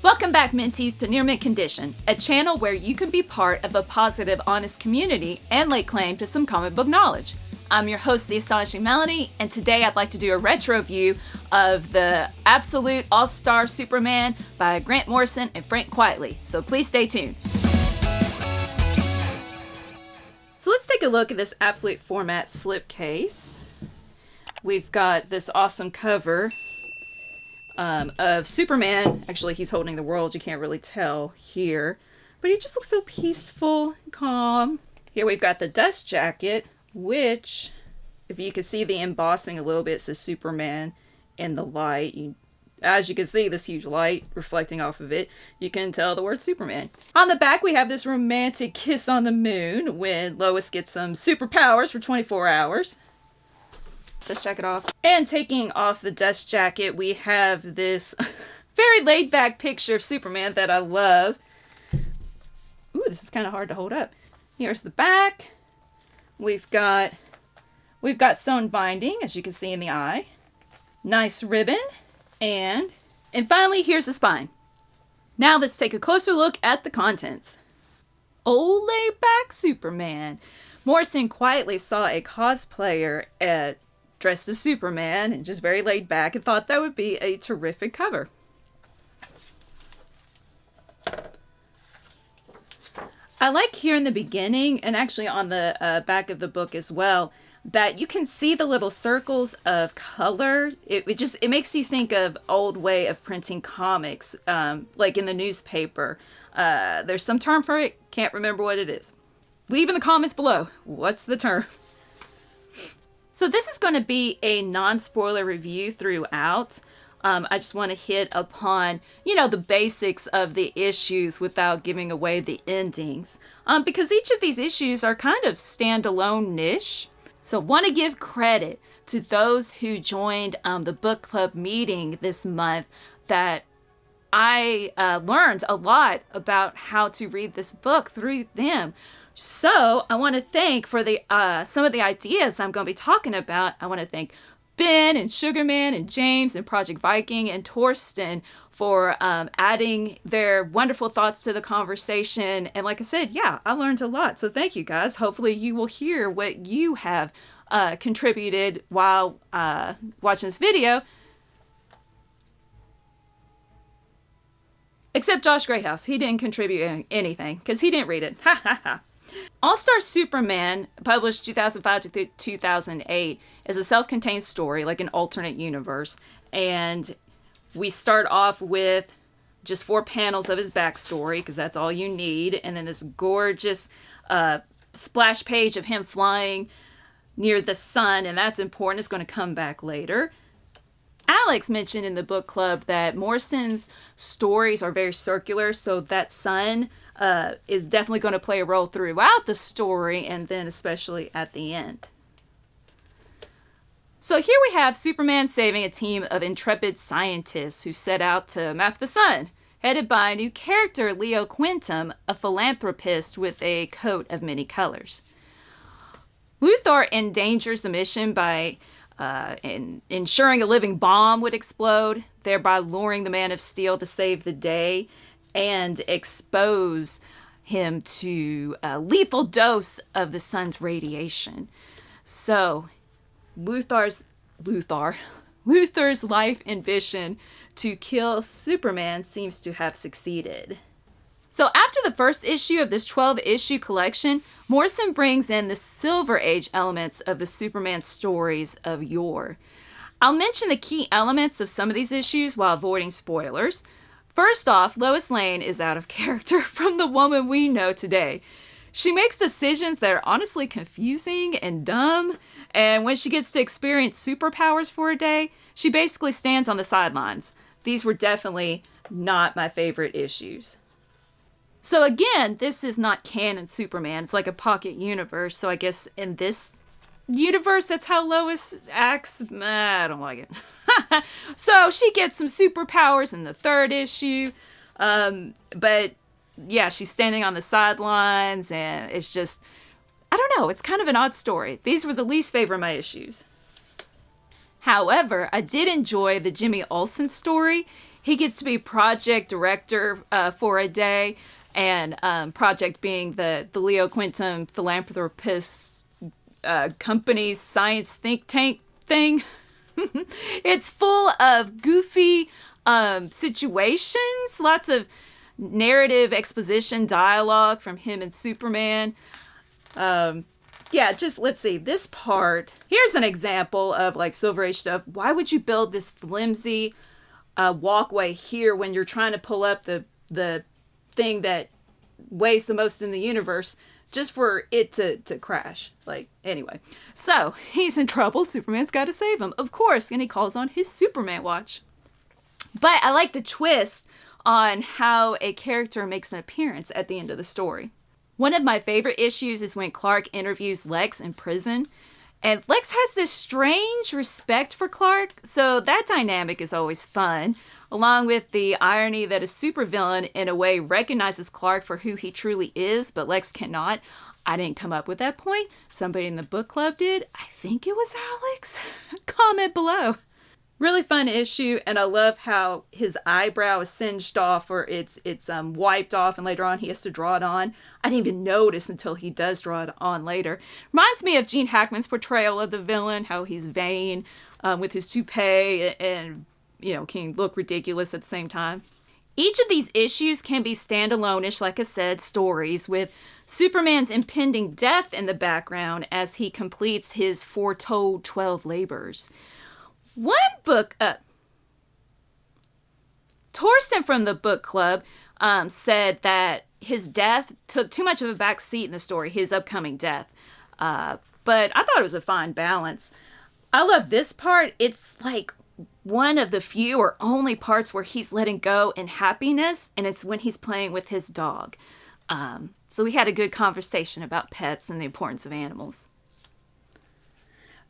Welcome back, Minties, to Near Mint Condition, a channel where you can be part of a positive, honest community and lay claim to some comic book knowledge. I'm your host, the Astonishing Melanie, and today I'd like to do a retro view of the absolute all-star Superman by Grant Morrison and Frank Quitely, so please stay tuned. So let's take a look at this absolute format slipcase. We've got this awesome cover of Superman. Actually, he's holding the world. You can't really tell here, but he just looks so peaceful and calm. Here we've got the dust jacket, which, if you can see the embossing a little bit, it says Superman in the light. As you can see, this huge light reflecting off of it, you can tell the word Superman. On the back, we have this romantic kiss on the moon when Lois gets some superpowers for 24 hours. Dust jacket off. And taking off the dust jacket, we have this very laid-back picture of Superman that I love. Ooh, this is kind of hard to hold up. Here's the back. We've got sewn binding, as you can see in the eye. Nice ribbon. And finally, here's the spine. Now let's take a closer look at the contents. Old laid-back Superman. Morrison quietly saw a cosplayer dressed as Superman and just very laid back and thought that would be a terrific cover. I like here in the beginning, and actually on the back of the book as well, that you can see the little circles of color. It makes you think of old way of printing comics, like in the newspaper. There's some term for it, can't remember what it is. Leave in the comments below. What's the term? So this is going to be a non-spoiler review throughout. I just want to hit upon, the basics of the issues without giving away the endings. Because each of these issues are kind of standalone-ish. So want to give credit to those who joined the book club meeting this month that I learned a lot about how to read this book through them. So I want to thank for the some of the ideas that I'm going to be talking about. I want to thank Ben and Sugarman and James and Project Viking and Torsten for adding their wonderful thoughts to the conversation. And like I said, yeah, I learned a lot. So thank you guys. Hopefully you will hear what you have contributed while watching this video. Except Josh Greathouse. He didn't contribute anything because he didn't read it. Ha ha ha. All-Star Superman, published 2005 to 2008, is a self-contained story, like an alternate universe. And we start off with just 4 panels of his backstory, because that's all you need. And then this gorgeous splash page of him flying near the sun, and that's important. It's going to come back later. Alex mentioned in the book club that Morrison's stories are very circular, so that sun is definitely going to play a role throughout the story, and then especially at the end. So here we have Superman saving a team of intrepid scientists who set out to map the sun, headed by a new character, Leo Quintum, a philanthropist with a coat of many colors. Luthor endangers the mission by ensuring a living bomb would explode, thereby luring the Man of Steel to save the day and expose him to a lethal dose of the sun's radiation. So Luthor's life ambition to kill Superman seems to have succeeded. So after the first issue of this 12-issue collection, Morrison brings in the Silver Age elements of the Superman stories of yore. I'll mention the key elements of some of these issues while avoiding spoilers. First off, Lois Lane is out of character from the woman we know today. She makes decisions that are honestly confusing and dumb, and when she gets to experience superpowers for a day, she basically stands on the sidelines. These were definitely not my favorite issues. So again, this is not canon Superman. It's like a pocket universe. So I guess in this universe, that's how Lois acts. I don't like it. So she gets some superpowers in the 3rd issue. But yeah, she's standing on the sidelines and it's just, I don't know. It's kind of an odd story. These were the least favorite of my issues. However, I did enjoy the Jimmy Olsen story. He gets to be project director for a day, and project being the Leo Quintum philanthropist company's science think tank thing. It's full of goofy situations, lots of narrative exposition dialogue from him and Superman. Yeah, just let's see this part. Here's an example of like Silver Age stuff. Why would you build this flimsy walkway here when you're trying to pull up the thing that weighs the most in the universe just for it to crash? Like, anyway. So, he's in trouble. Superman's got to save him, of course. And he calls on his Superman watch. But I like the twist on how a character makes an appearance at the end of the story. One of my favorite issues is when Clark interviews Lex in prison. And Lex has this strange respect for Clark, so that dynamic is always fun, along with the irony that a supervillain in a way recognizes Clark for who he truly is, but Lex cannot. I didn't come up with that point. Somebody in the book club did. I think it was Alex. Comment below. Really fun issue, and I love how his eyebrow is singed off, or it's wiped off, and later on he has to draw it on. I didn't even notice until he does draw it on later. Reminds me of Gene Hackman's portrayal of the villain, how he's vain with his toupee and can look ridiculous at the same time. Each of these issues can be standalone-ish, like I said, stories with Superman's impending death in the background as he completes his foretold 12 labors. One book, Torsten from the book club said that his death took too much of a back seat in the story, his upcoming death. But I thought it was a fine balance. I love this part. It's like one of the few or only parts where he's letting go in happiness, and it's when he's playing with his dog. So we had a good conversation about pets and the importance of animals.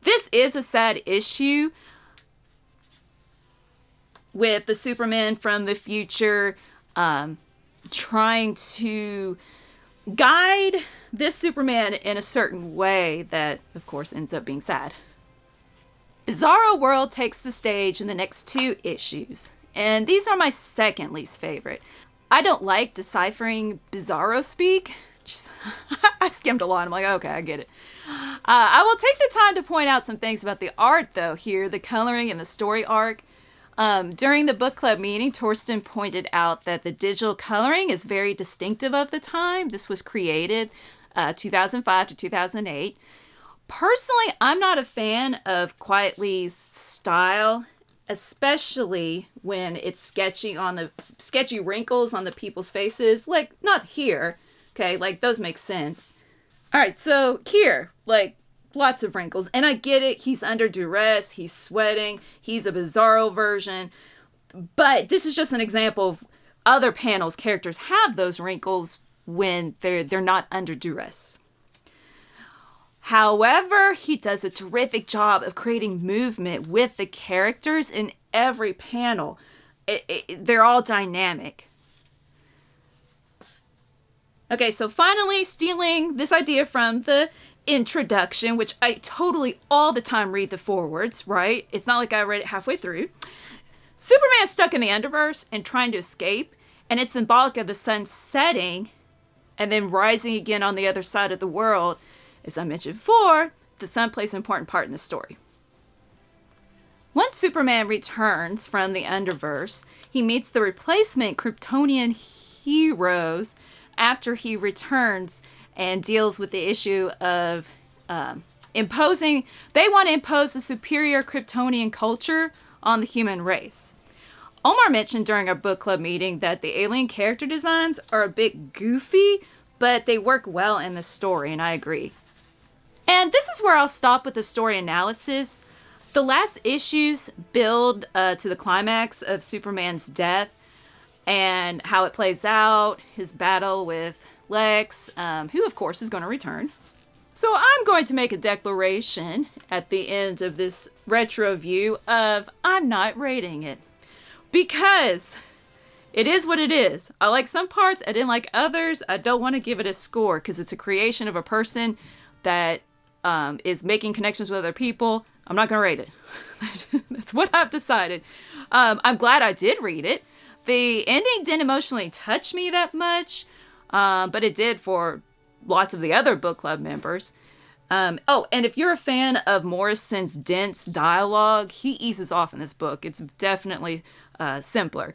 This is a sad issue, with the Superman from the future trying to guide this Superman in a certain way that, of course, ends up being sad. Bizarro World takes the stage in the next 2 issues, and these are my second least favorite. I don't like deciphering Bizarro speak. I skimmed a lot. I'm like, okay, I get it. I will take the time to point out some things about the art, though, here, the coloring and the story arc. During the book club meeting, Torsten pointed out that the digital coloring is very distinctive of the time. This was created 2005 to 2008. Personally, I'm not a fan of Quiet Lee's style, especially when it's sketchy wrinkles on the people's faces. Like, not here, okay? Like, those make sense. All right, so here, like, lots of wrinkles. And I get it. He's under duress. He's sweating. He's a Bizarro version. But this is just an example of other panels. Characters have those wrinkles when they're not under duress. However, he does a terrific job of creating movement with the characters in every panel. They're all dynamic. Okay, so finally stealing this idea from the introduction, which I totally all the time read the forewords, right? It's not like I read it halfway through. Superman is stuck in the Underverse and trying to escape, and it's symbolic of the sun setting and then rising again on the other side of the world. As I mentioned before, the sun plays an important part in the story. Once Superman returns from the Underverse, he meets the replacement Kryptonian heroes after he returns and deals with the issue of they want to impose the superior Kryptonian culture on the human race. Omar mentioned during our book club meeting that the alien character designs are a bit goofy, but they work well in the story, and I agree. And this is where I'll stop with the story analysis. The last issues build to the climax of Superman's death and how it plays out, his battle with Lex, who of course is going to return. So I'm going to make a declaration at the end of this Retroview of I'm not rating it. Because it is what it is. I like some parts, I didn't like others. I don't want to give it a score because it's a creation of a person that is making connections with other people. I'm not gonna rate it. That's what I've decided. I'm glad I did read it. The ending didn't emotionally touch me that much, but it did for lots of the other book club members. Oh, and if you're a fan of Morrison's dense dialogue, he eases off in this book. It's definitely simpler.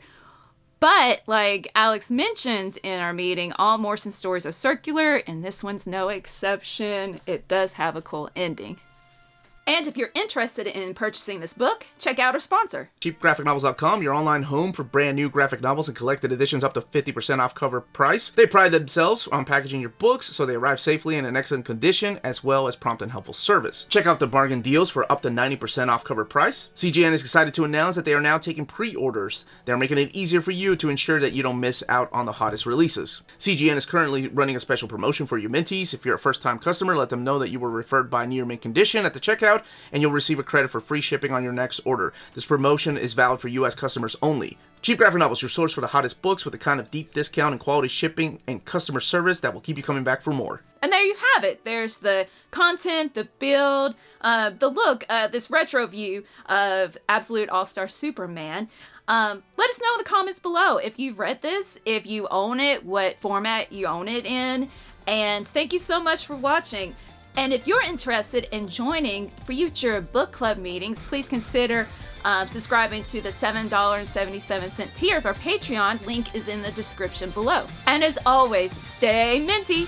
But, like Alex mentioned in our meeting, all Morrison's stories are circular, and this one's no exception. It does have a cool ending. And if you're interested in purchasing this book, check out our sponsor. CheapGraphicNovels.com, your online home for brand new graphic novels and collected editions up to 50% off cover price. They pride themselves on packaging your books so they arrive safely in an excellent condition, as well as prompt and helpful service. Check out the bargain deals for up to 90% off cover price. CGN is excited to announce that they are now taking pre-orders. They're making it easier for you to ensure that you don't miss out on the hottest releases. CGN is currently running a special promotion for your Minties. If you're a first-time customer, let them know that you were referred by Near Mint Condition at the checkout, and you'll receive a credit for free shipping on your next order. This promotion is valid for U.S. customers only. Cheap Graphic Novels, your source for the hottest books with the kind of deep discount and quality shipping and customer service that will keep you coming back for more. And there you have it. There's the content, the build, the look, this retro view of Absolute All-Star Superman. Let us know in the comments below if you've read this, if you own it, what format you own it in. And thank you so much for watching. And if you're interested in joining future book club meetings, please consider subscribing to the $7.77 tier of our Patreon. Link is in the description below. And as always, stay minty!